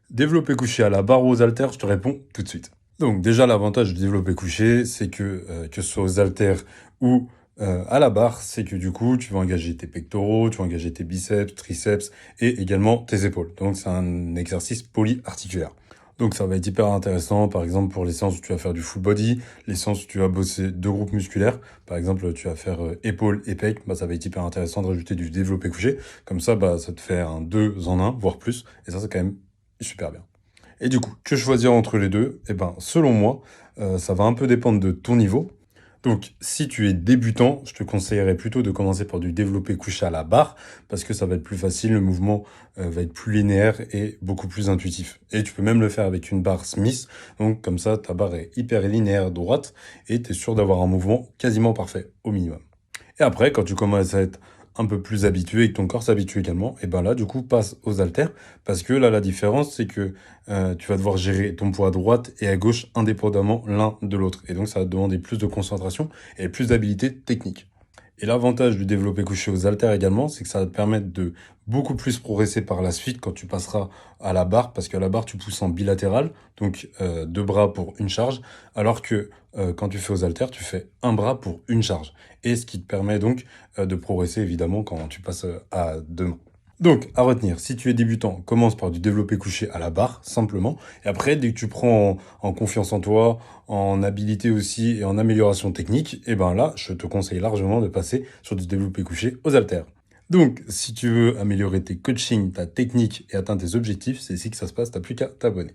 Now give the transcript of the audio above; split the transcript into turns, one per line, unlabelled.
Développé couché à la barre ou aux haltères, je te réponds tout de suite. Donc déjà, l'avantage du développé couché, c'est que ce soit aux haltères ou à la barre, c'est que du coup, tu vas engager tes pectoraux, tu vas engager tes biceps, triceps et également tes épaules. Donc c'est un exercice polyarticulaire. Donc ça va être hyper intéressant, par exemple pour les séances où tu vas faire du full body, les séances où tu vas bosser deux groupes musculaires. Par exemple, tu vas faire épaules et pec, bah, ça va être hyper intéressant de rajouter du développé couché. Comme ça, bah, ça te fait un 2 en un, voire plus. Et ça, c'est quand même super bien. Et du coup, que choisir entre les deux? Eh ben, selon moi, ça va un peu dépendre de ton niveau. Donc, si tu es débutant, je te conseillerais plutôt de commencer par du développé couché à la barre, parce que ça va être plus facile, le mouvement va être plus linéaire et beaucoup plus intuitif. Et tu peux même le faire avec une barre Smith, donc comme ça, ta barre est hyper linéaire droite, et tu es sûr d'avoir un mouvement quasiment parfait, au minimum. Et après, quand tu commences à être un peu plus habitué et que ton corps s'habitue également, et ben là, du coup, passe aux haltères. Parce que là, la différence, c'est que tu vas devoir gérer ton poids à droite et à gauche indépendamment l'un de l'autre. Et donc, ça va te demander plus de concentration et plus d'habilité technique. Et l'avantage du développé couché aux haltères également, c'est que ça va te permettre de beaucoup plus progresser par la suite quand tu passeras à la barre, parce qu'à la barre, tu pousses en bilatéral, donc deux bras pour une charge, alors que quand tu fais aux haltères, tu fais un bras pour une charge. Et ce qui te permet donc de progresser évidemment quand tu passes à deux mains. Donc, à retenir, si tu es débutant, commence par du développé couché à la barre, simplement. Et après, dès que tu prends en confiance en toi, en habilité aussi et en amélioration technique, et ben là, je te conseille largement de passer sur du développé couché aux haltères. Donc, si tu veux améliorer tes coachings, ta technique et atteindre tes objectifs, c'est ici que ça se passe, t'as plus qu'à t'abonner.